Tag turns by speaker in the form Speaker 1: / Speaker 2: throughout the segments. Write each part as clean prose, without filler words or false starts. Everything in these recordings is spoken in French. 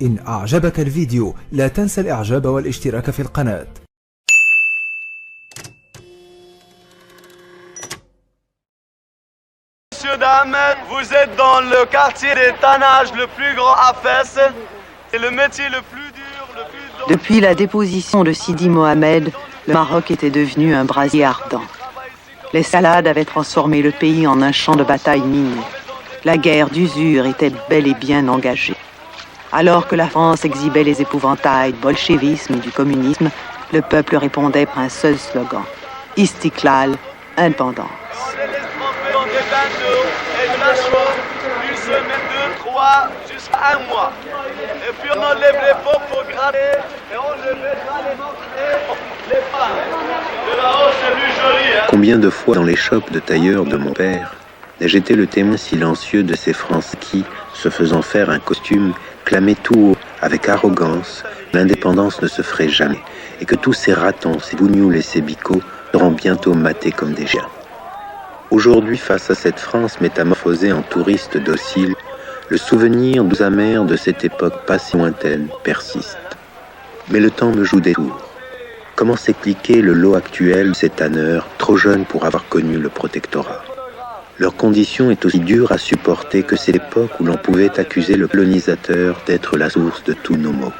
Speaker 1: إن أعجبك الفيديو لا تنسى الإعجاب والاشتراك في القناة.
Speaker 2: Monsieur, dames, vous êtes dans le quartier des tannages le plus grand à Fès. C'est le métier le plus dur, le plus dur.
Speaker 3: Depuis la déposition de Sidi Mohamed, le Maroc était devenu un brasier ardent. Les salades avaient transformé le pays en un champ de bataille miné. La guerre d'usure était bel et bien engagée. Alors que la France exhibait les épouvantails du bolchevisme et du communisme, le peuple répondait par un seul slogan: Istiklal, indépendance.
Speaker 2: Une semaine, 2, 3, jusqu'à un mois. Et puis on enlève les pommes pour gratter et on lèvera les mortiers, les femmes. De là-haut, c'est plus joli, hein.
Speaker 4: Combien de fois dans les shops de tailleurs de mon père n'ai-je été le témoin silencieux de ces Français qui, se faisant faire un costume, clamaient tout haut, avec arrogance, l'indépendance ne se ferait jamais, et que tous ces ratons, ces bougnoules et ces bicots seront bientôt matés comme des chiens. Aujourd'hui, face à cette France métamorphosée en touriste docile, le souvenir doux amer de cette époque pas si lointaine persiste. Mais le temps me joue des tours. Comment s'expliquer le lot actuel de ces tanneurs, trop jeunes pour avoir connu le protectorat? Leur condition est aussi dure à supporter que c'est l'époque où l'on pouvait accuser le colonisateur d'être la source de tous nos maux.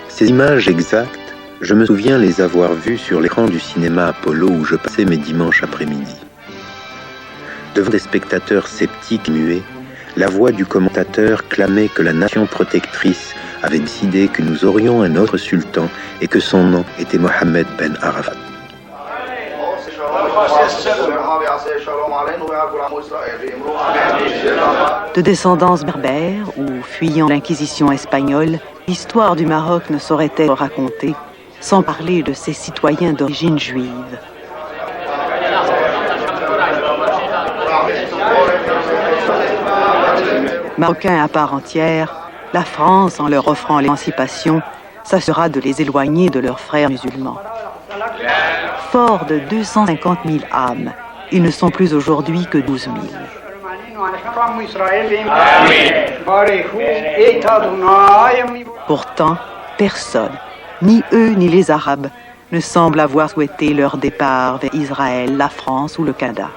Speaker 4: Ces images exactes, je me souviens les avoir vues sur l'écran du cinéma Apollo où je passais mes dimanches après-midi. Devant des spectateurs sceptiques et muets, la voix du commentateur clamait que la nation protectrice avait décidé que nous aurions un autre sultan et que son nom était Mohamed Ben Arafat.
Speaker 3: De descendance berbère ou fuyant l'inquisition espagnole, l'histoire du Maroc ne saurait être racontée sans parler de ses citoyens d'origine juive. Marocains à part entière, la France, en leur offrant l'émancipation, s'assurera de les éloigner de leurs frères musulmans. Forts de 250 000 âmes, ils ne sont plus aujourd'hui que 12 000. Pourtant, personne, ni eux ni les Arabes, ne semble avoir souhaité leur départ vers Israël, la France ou le Canada.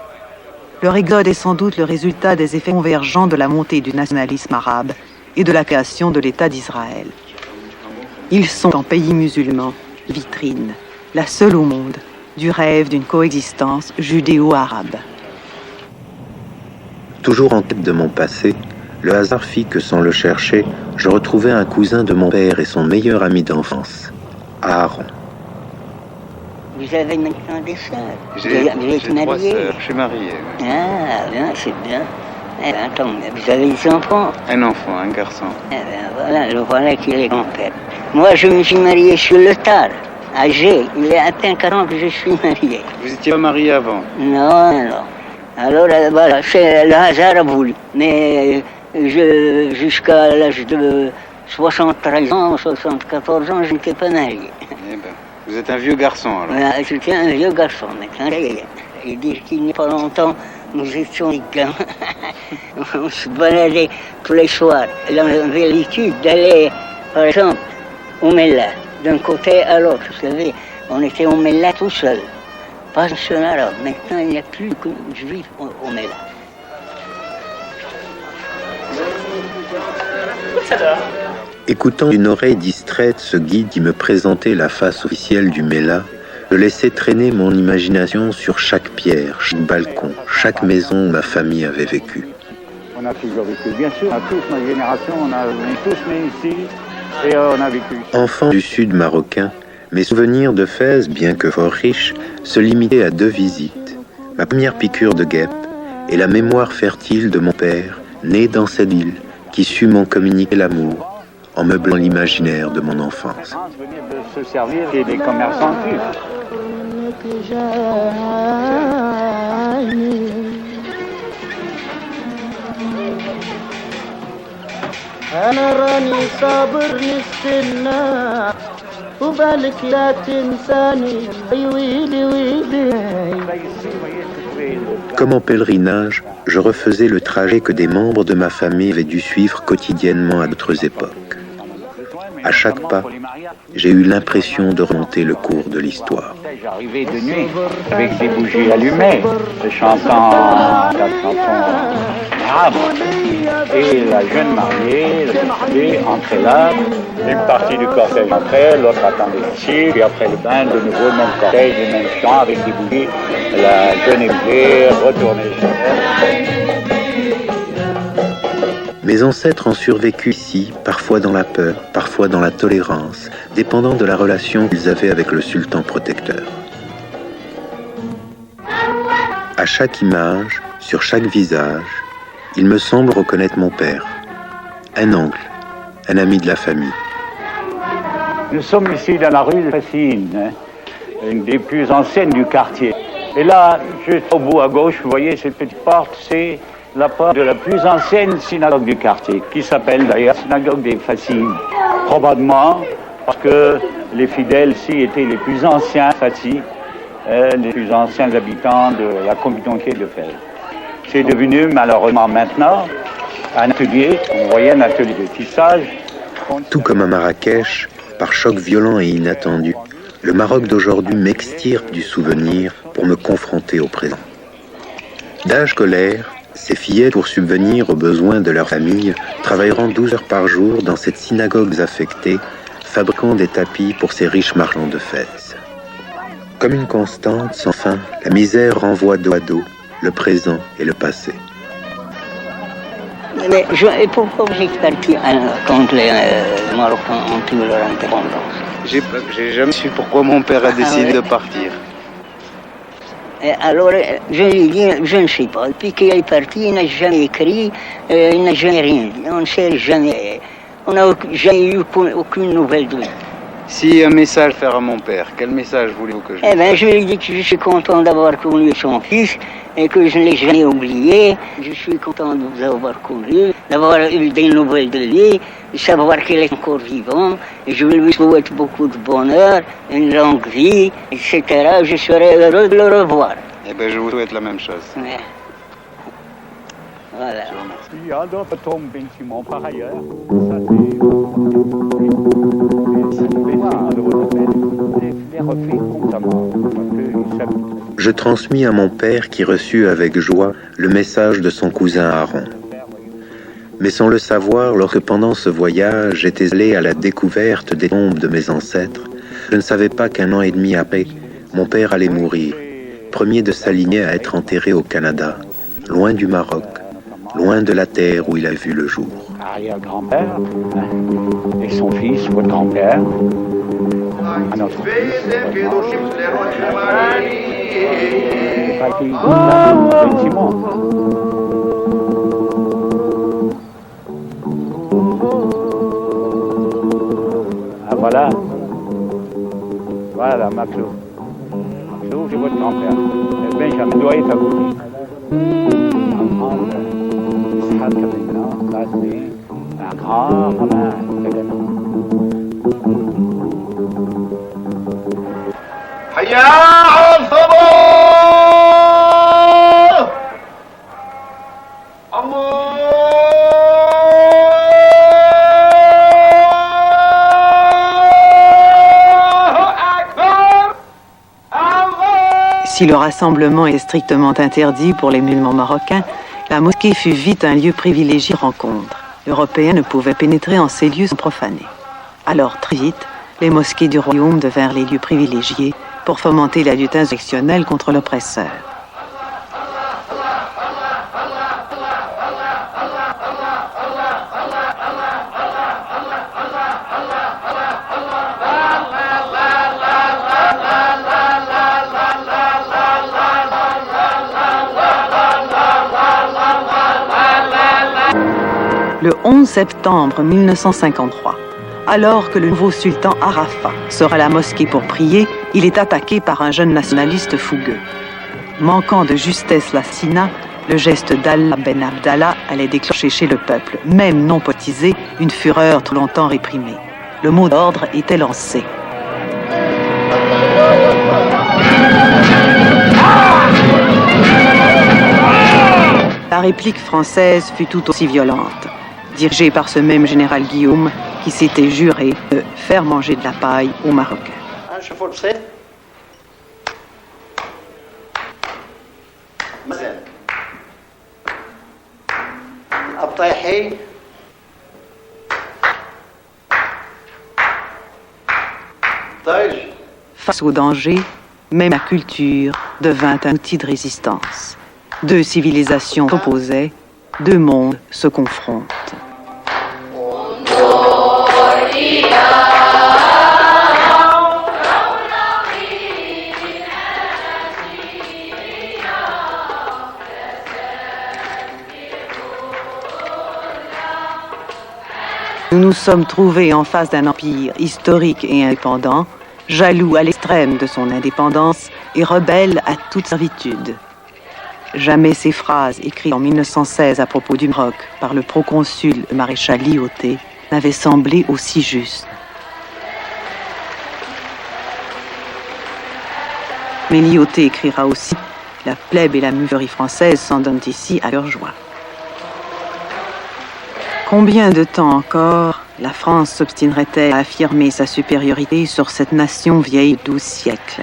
Speaker 3: Leur exode est sans doute le résultat des effets convergents de la montée du nationalisme arabe et de la création de l'État d'Israël. Ils sont en pays musulman, vitrine, la seule au monde, du rêve d'une coexistence judéo-arabe.
Speaker 4: Toujours en quête de mon passé, le hasard fit que sans le chercher, je retrouvai un cousin de mon père et son meilleur ami d'enfance, Aaron.
Speaker 5: Vous avez maintenant des sœurs?
Speaker 6: J'ai 3
Speaker 5: marié?
Speaker 6: sœurs, je suis marié.
Speaker 5: Ah, bien, c'est bien. Eh bien, attends, vous avez des enfants?
Speaker 6: Un enfant, un garçon.
Speaker 5: Eh bien, voilà, le voilà qui est grand-père. Moi, je me suis marié sur le tard, âgé. Il est à peine 40 ans que je suis marié.
Speaker 6: Vous étiez pas marié avant?
Speaker 5: Non, non. Alors, voilà, c'est le hasard a voulu. Mais jusqu'à l'âge de 73 ans, 74 ans, je n'étais pas marié.
Speaker 6: Eh ben, vous êtes un vieux garçon, alors.
Speaker 5: J'étais un vieux garçon, maintenant. Et dire qu'il n'y a pas longtemps, nous étions des gamins. On se baladait tous les soirs. On avait l'habitude d'aller, par exemple, au Mella, d'un côté à l'autre. Vous savez, on était au Mella tout seul. Pas un seul arabe. Maintenant, il n'y a plus que juifs au Mella.
Speaker 4: Écoutant d'une oreille distraite ce guide qui me présentait la face officielle du Mella, je laissais traîner mon imagination sur chaque pierre, chaque balcon, chaque maison où ma famille avait vécu.
Speaker 7: On a toujours vécu, bien sûr, on a tous, notre génération, on est tous nés ici et on a vécu.
Speaker 4: Enfant du sud marocain, mes souvenirs de Fès, bien que fort riches, se limitaient à 2 visites. Ma première piqûre de guêpe et la mémoire fertile de mon père, né dans cette île, qui sut m'en communiquer l'amour, en meublant l'imaginaire de mon enfance.
Speaker 7: Venir de se servir et des commerçants juifs.
Speaker 8: أنا راني صابر نستنى وبالك لا تنساني ويلي ويلي.
Speaker 4: Comme en pèlerinage, je refaisais le trajet que des membres de ma famille avaient dû suivre quotidiennement à d'autres époques. À chaque pas, j'ai eu l'impression de remonter le cours de l'histoire.
Speaker 7: J'arrivais de nuit avec des bougies allumées, chantant la chanson arabe. Et la jeune mariée, entrait là, une partie du cortège entrait, l'autre attendait ici, puis après le bain, de nouveau le même cortège, le même chant avec des bougies. La jeune épousée retournait chez elle.
Speaker 4: Mes ancêtres ont survécu ici, parfois dans la peur, parfois dans la tolérance, dépendant de la relation qu'ils avaient avec le sultan protecteur. À chaque image, sur chaque visage, il me semble reconnaître mon père. Un oncle, un ami de la famille.
Speaker 7: Nous sommes ici dans la rue de Fascine, une des plus anciennes du quartier. Et là, juste au bout à gauche, vous voyez cette petite porte, c'est la porte de la plus ancienne synagogue du quartier, qui s'appelle d'ailleurs synagogue des Fascines. Probablement parce que les fidèles ici étaient les plus anciens Fascis, les plus anciens habitants de la communauté de Fès. C'est devenu malheureusement maintenant un atelier, on voyait un atelier de tissage.
Speaker 4: Tout comme à Marrakech, par choc violent et inattendu, le Maroc d'aujourd'hui m'extirpe du souvenir pour me confronter au présent. D'âge scolaire, ces fillettes, pour subvenir aux besoins de leur famille, travailleront 12 heures par jour dans cette synagogue affectée, fabriquant des tapis pour ces riches marchands de Fès. Comme une constante sans fin, la misère renvoie dos à dos le présent et le passé.
Speaker 5: Mais pourquoi vous êtes parti quand les Marocains ont eu leur indépendance?
Speaker 6: J'ai jamais su pourquoi mon père a décidé de partir.
Speaker 5: Alors, je lui dis, je ne sais pas. Depuis qu'il est parti, il n'a jamais écrit, il n'a jamais rien dit. On ne sait jamais. On n'a jamais eu aucune nouvelle de lui.
Speaker 6: Si un message à faire à mon père, quel message voulez-vous que je lui fasse?
Speaker 5: Eh bien, je lui ai dit que je suis content d'avoir connu son fils et que je ne l'ai jamais oublié. Je suis content de vous avoir connu, d'avoir eu des nouvelles de lui, de savoir qu'il est encore vivant. Et je lui souhaite beaucoup de bonheur, une longue vie, etc. Je serai heureux de le revoir.
Speaker 6: Eh bien, je vous souhaite la même chose.
Speaker 5: Ouais. Voilà.
Speaker 7: Il y a d'autres tombes bâtiments par ailleurs.
Speaker 4: Je transmis à mon père qui reçut avec joie le message de son cousin Aaron. Mais sans le savoir, lorsque pendant ce voyage j'étais allé à la découverte des tombes de mes ancêtres, je ne savais pas qu'un an et demi après, mon père allait mourir, premier de s'aligner à être enterré au Canada, loin du Maroc, loin de la terre où il a vu le jour.
Speaker 7: Arrière-grand-père et son fils, votre grand-père, à notre fils, ah voilà, voilà Maclou. Maclou, c'est votre grand-père. Benjamin doit être à vous. Un grand rabbin également.
Speaker 2: حيا على الصباح
Speaker 3: Si le rassemblement est strictement interdit pour les musulmans marocains, la mosquée fut vite un lieu privilégié de rencontre. Européens ne pouvaient pénétrer en ces lieux sans profaner. Alors, très vite, les mosquées du royaume devinrent les lieux privilégiés pour fomenter la lutte insurrectionnelle contre l'oppresseur. Le 11 septembre 1953, alors que le nouveau sultan Arafat sera à la mosquée pour prier, il est attaqué par un jeune nationaliste fougueux. Manquant de justesse l'assassinat, le geste d'Allah Ben Abdallah allait déclencher chez le peuple, même non politisé, une fureur trop longtemps réprimée. Le mot d'ordre était lancé. La réplique française fut tout aussi violente, dirigée par ce même général Guillaume qui s'était juré de faire manger de la paille aux Marocains. Face au danger, même la culture devint un outil de résistance. Deux civilisations s'opposaient, deux mondes se confrontent. Nous nous sommes trouvés en face d'un empire historique et indépendant, jaloux à l'extrême de son indépendance et rebelle à toute servitude. Jamais ces phrases écrites en 1916 à propos du Maroc par le proconsul maréchal Lyautey n'avaient semblé aussi justes. Mais Lyautey écrira aussi « La plèbe et la muverie française s'en donnent ici à leur joie ». Combien de temps encore la France s'obstinerait-elle à affirmer sa supériorité sur cette nation vieille de 12 siècles?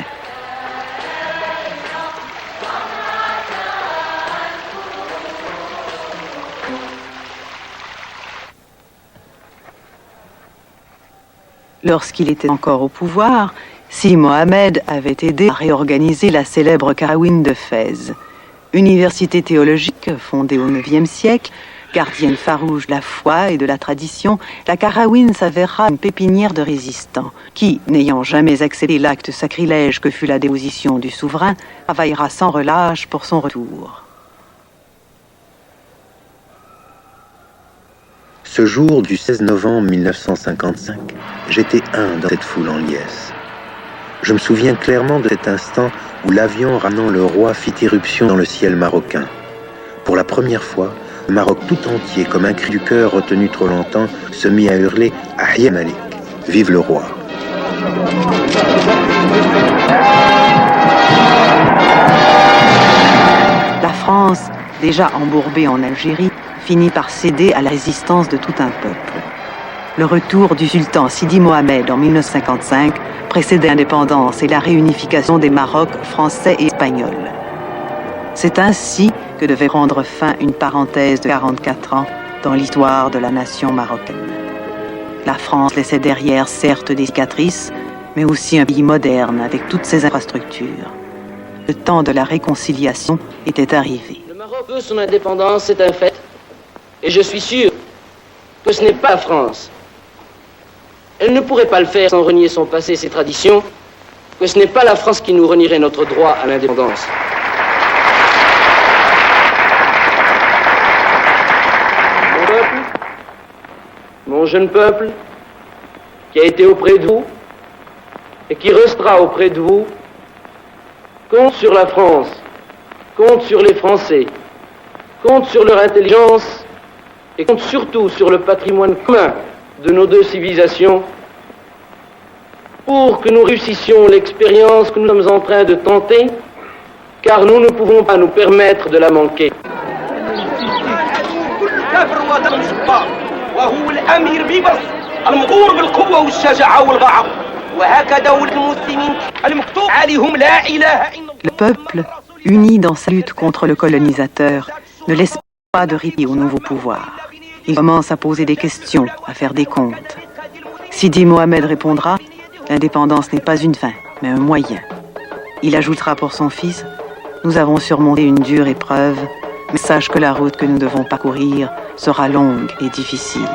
Speaker 3: Lorsqu'il était encore au pouvoir, Sidi Mohamed avait aidé à réorganiser la célèbre Karawine de Fès, université théologique fondée au IXe siècle. Gardienne farouche de la foi et de la tradition, la Karawine s'avérera une pépinière de résistants qui, n'ayant jamais accepté l'acte sacrilège que fut la déposition du souverain, travaillera sans relâche pour son retour.
Speaker 4: Ce jour du 16 novembre 1955, j'étais un dans cette foule en liesse. Je me souviens clairement de cet instant où l'avion ramenant le roi fit irruption dans le ciel marocain. Pour la première fois, le Maroc tout entier, comme un cri du cœur retenu trop longtemps, se mit à hurler « Ahya Malik !» Vive le roi.
Speaker 3: La France, déjà embourbée en Algérie, finit par céder à la résistance de tout un peuple. Le retour du sultan Sidi Mohamed en 1955 précédait l'indépendance et la réunification des Marocs français et espagnols. C'est ainsi que devait prendre fin une parenthèse de 44 ans dans l'histoire de la nation marocaine. La France laissait derrière certes des cicatrices, mais aussi un pays moderne avec toutes ses infrastructures. Le temps de la réconciliation était arrivé.
Speaker 9: Le Maroc veut son indépendance, c'est un fait. Et je suis sûr que ce n'est pas la France. Elle ne pourrait pas le faire sans renier son passé et ses traditions, que ce n'est pas la France qui nous renierait notre droit à l'indépendance. Mon jeune peuple, qui a été auprès de vous et qui restera auprès de vous, compte sur la France, compte sur les Français, compte sur leur intelligence et compte surtout sur le patrimoine commun de nos deux civilisations pour que nous réussissions l'expérience que nous sommes en train de tenter, car nous ne pouvons pas nous permettre de la manquer.
Speaker 3: Le peuple, uni dans sa lutte contre le colonisateur, ne laisse pas de répit au nouveau pouvoir. Il commence à poser des questions, à faire des comptes. Sidi Mohamed répondra « L'indépendance n'est pas une fin, mais un moyen ». Il ajoutera pour son fils « Nous avons surmonté une dure épreuve, mais sache que la route que nous devons parcourir sera longue et difficile.